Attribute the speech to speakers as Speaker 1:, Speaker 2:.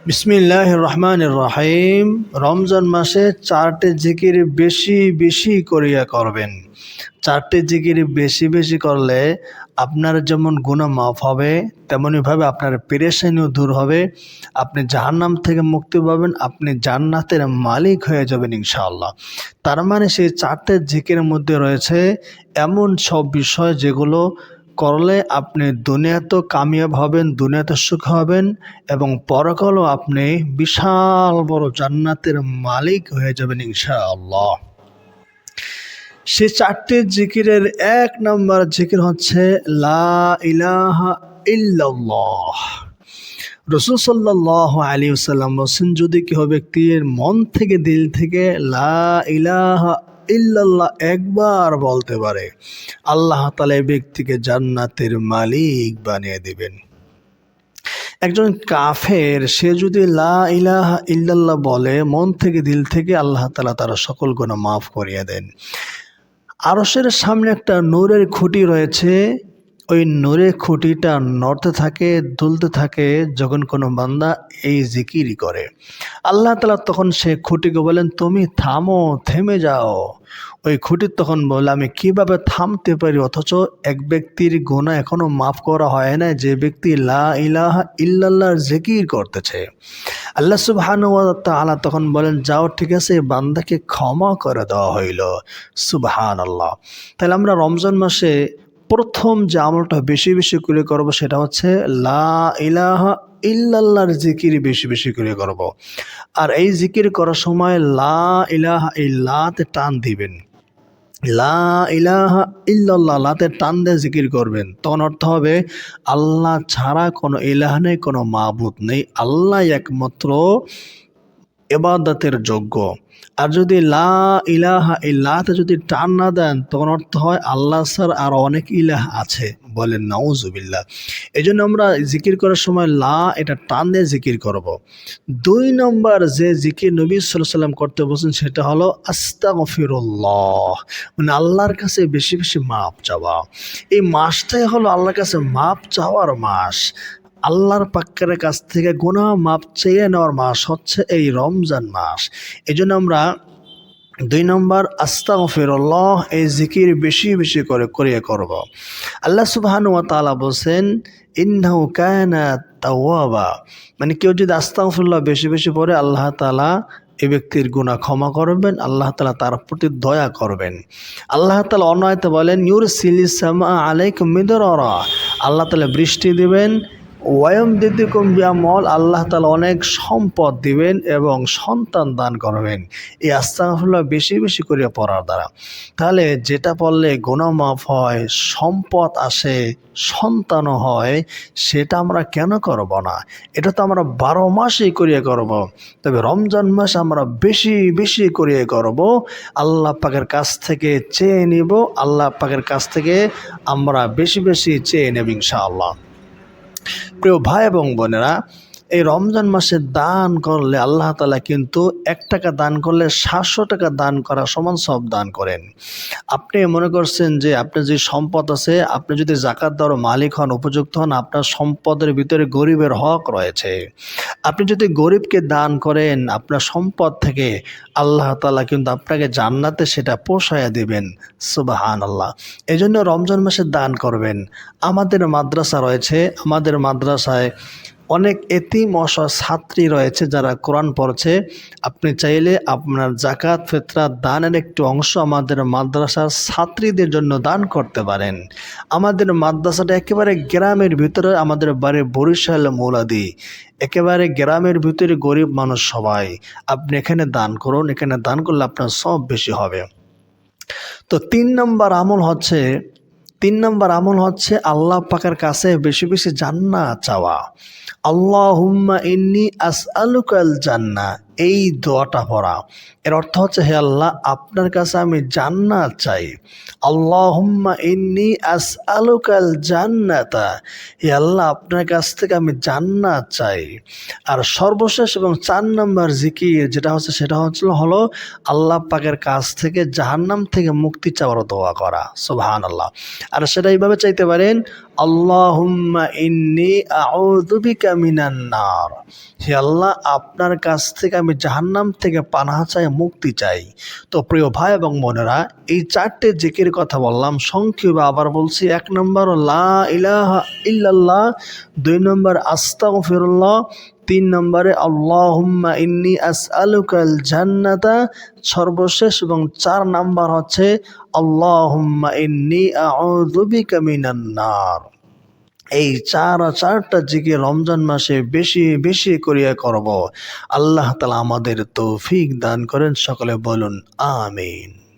Speaker 1: বিসমিল্লাহির রহমানির রহিম। রমজান মাসে চারটে জিকির বেশি বেশি করিয়া করবেন। চারটে জিকির বেশি বেশি করলে আপনার যেমন গুনাহ মাফ হবে, তেমনিভাবে আপনার পেরেশানিও দূর হবে। আপনি জাহান্নাম থেকে মুক্তি পাবেন, আপনি জান্নাতের মালিক হয়ে যাবেন ইনশাআল্লাহ। তার মানে সেই চারটে জিকিরের মধ্যে রয়েছে এমন সব বিষয় যেগুলো করলে আপনি দুনিয়াতেও কামিয়াব হবেন, দুনিয়াতে সুখ হবেন এবং পরকালেও আপনি বিশাল বড় জান্নাতের মালিক হয়ে যাবেন ইনশাআল্লাহ। সে চারটি জিকিরের এক নম্বর জিকির হচ্ছে লা ইলাহা ইল্লাল্লাহ। রাসূল সাল্লাল্লাহু আলাইহি ওয়াসাল্লাম বলেন, যদি কেউ ব্যক্তির মন থেকে দিল থেকে লা ইলাহা ইল্লাল্লাহ একবার বলতে পারে, আল্লাহ তাআলা এই ব্যক্তিকে জান্নাতের মালিক বানিয়ে দিবেন। একজন কাফের সে যদি লা ইলাহা ইল্লাল্লাহ বলে মন থেকে দিল থেকে, আল্লাহ তাআলা তার সকল গুনাহ মাফ করিয়ে দেন। আরশের সামনে একটা নূরের খুঁটি রয়েছে, ওই নূরের খুঁটিটা নড়তে থাকে, দুলতে থাকে যখন কোনো বান্দা এই জিকিরই করে। আল্লাহ তাআলা তখন সে খুঁটিকে বলেন, তুমি থামো, থেমে যাও। ওই খুঁটি তখন বলে, আমি কিভাবে থামতে পারি অথচ এক ব্যক্তির গুনাহ এখনো মাফ করা হয় না, যে ব্যক্তি লা ইলাহা ইল্লাল্লাহর জিকির করতেছে। আল্লাহ সুবহানাহু ওয়া তাআলা তখন বলেন, যাও ঠিক আছে, বান্দাকে ক্ষমা করে দেওয়া হইল। সুবহানাল্লাহ। তাহলে আমরা রমজান মাসে প্রথম যে আমলটা বেশি বেশি করে করব সেটা হচ্ছে লা ইলাহা ইল্লাল্লাহর জিকির বেশি বেশি করে করব। আর এই জিকির করার সময় লা ইলাহা ইল্লাতে টান দিবেন। লা ইলাহা ইল্লাল্লাহ লাতে টান দিয়ে জিকির করবেন, তখন অর্থ হবে আল্লাহ ছাড়া কোনো ইলাহ নেই, কোনো মাবুদ নেই, আল্লাহ একমাত্র ইবাদতের যোগ্য। আর যদি লা ইলাহা ইল্লাতে যদি টান না দেন, তখন অর্থ হয় আল্লাহ ছাড়া আর অনেক ইলাহ আছে, বলেন নাউজুবিল্লাহ। এই জন্য আমরা জিকির করার সময় লা এটা টান দিয়ে জিকির করব। দুই নম্বর যে জিকির নবী সাল্লাল্লাহু আলাইহি ওয়াসাল্লাম করতে বলছেন সেটা হলো আস্তাগফিরুল্লাহ, মানে আল্লাহর কাছে বেশি বেশি মাপ চাওয়া। এই মাসটাই হলো আল্লাহর কাছে মাপ চাওয়ার মাস। আল্লাহর পাকের কাছ থেকে গুনাহ মাপ চেয়ে নেওয়ার মাস হচ্ছে এই রমজান মাস। এই জন্য আমরা দুই নম্বর আস্তাগফিরুল্লাহ এই জিকির বেশি বেশি করে করিয়ে করব। আল্লাহ সুবহানাহু ওয়া তাআলা বলেন, ইন্নাহু কানা তাওয়াবা, মানে কেউ যদি আস্তাগফিরুল্লাহ বেশি বেশি পড়ে, আল্লাহ তাআলা এই ব্যক্তির গুনাহ ক্ষমা করবেন, আল্লাহ তাআলা তার প্রতি দয়া করবেন। আল্লাহ তাআলা অন্য আয়াতে বলেন, ইউরসিলিস সামা আলাইকুম মিদরারা, আল্লাহ তাআলা বৃষ্টি দিবেন, ওয়ায়ামদিদুকুম বিআমওয়াল, আল্লাহ তাআলা অনেক সম্পদ দিবেন এবং সন্তান দান করবেন। এই আস্তাগফিরুল্লাহ বেশি বেশি করে পড়ার দ্বারা তাহলে যেটা পড়লে গুনাহ মাফ হয়, সম্পদ আসে, সন্তানও হয়, সেটা আমরা কেন করব না? এটা তো আমরা 12 মাসেই করিয়ে করব, তবে রমজান মাস আমরা বেশি বেশি করিয়ে করব। আল্লাহ পাকের কাছ থেকে চেয়ে নিব, আল্লাহ পাকের কাছ থেকে আমরা বেশি বেশি চেয়ে নেব ইনশাআল্লাহ। প্রিয় ভাই এবং বোনেরা, এই রমজান মাসে দান করলে আল্লাহ তাআলা কিন্তু 1 টাকা দান করলে 700 টাকা দান করা সমান সব দান করেন। আপনি মনে করছেন যে আপনার যে সম্পদ আছে, আপনি যদি যাকাত দেওয়ার মালিক হন, উপযুক্ত হন, আপনার সম্পদের ভিতরে গরিবের হক রয়েছে। আপনি যদি গরিবকে দান করেন আপনার সম্পদ থেকে, আল্লাহ তাআলা কিন্তু আপনাকে জান্নাতে সেটা পৌঁছায়া দিবেন। সুবহানাল্লাহ। এই জন্য রমজান মাসে দান করবেন। আমাদের মাদ্রাসা রয়েছে, আমাদের মাদ্রাসায় অনেক এতিম অসহায় ছাত্রী রয়েছে যারা কোরআন পড়ছে। আপনি চাইলে আপনার যাকাত ফিতরা দানের একটু অংশ আমাদের মাদ্রাসার ছাত্রীদের জন্য দান করতে পারেন। আমাদের মাদ্রাসাটা একেবারে গ্রামের ভিতরে, আমাদের বাড়ি বরিশাল মৌলাদি, একেবারে গ্রামের ভিতরে, গরিব মানুষ সবাই। আপনি এখানে দান করুন, এখানে দান করলে আপনার সব বেশি হবে। তো 3 নম্বর আমল হচ্ছে আল্লাহ পাকের কাছে বেশি বেশি জান্নাত চাওয়া। আল্লাহুম্মা ইন্নী আসআলুকাল জান্নাহ, এই দোয়াটা পড়া। এর অর্থ হচ্ছে, হে আল্লাহ, আপনার কাছে আমি জান্নাত চাই। আল্লাহুম্মা ইন্নী আসআলুকাল জান্নাতা, হে আল্লাহ, আপনার কাছ থেকে আমি জান্নাত চাই। আর সর্বশেষ এবং 4 নম্বর জিকির যেটা হচ্ছে, সেটা হলো আল্লাহ পাকের কাছ থেকে জাহান্নাম থেকে মুক্তি চাওয়ার দোয়া করা। সুবহানাল্লাহ। আর সেটা এইভাবে চাইতে পারেন, আল্লাহুম্মা ইন্নী আউযু বিকা মিনান নার, হে আল্লাহ, আপনার কাছ থেকে আমি জাহান্নাম থেকে পানাহ চাই, মুক্তি চাই। তো প্রিয় ভাই এবং বোনেরা, এই 4টে জিকির কথা বললাম, সংক্ষেপে আবার বলছি। 1 নম্বর লা ইলাহা ইল্লাল্লাহ, 2 নম্বর আস্তাগফিরুল্লাহ, 3 নম্বরে আল্লাহুম্মা ইন্নী আসআলুকাল জান্নাতা, সর্বশেষ এবং 4 নাম্বার হচ্ছে আল্লাহুম্মা ইন্নী আউযু বিকা মিনান নার। এই চারটা জিকির রমজান মাসে বেশি বেশি করিয়া করব। আল্লাহ তাআলা আমাদের তৌফিক দান করেন। সকলে বলুন আমিন।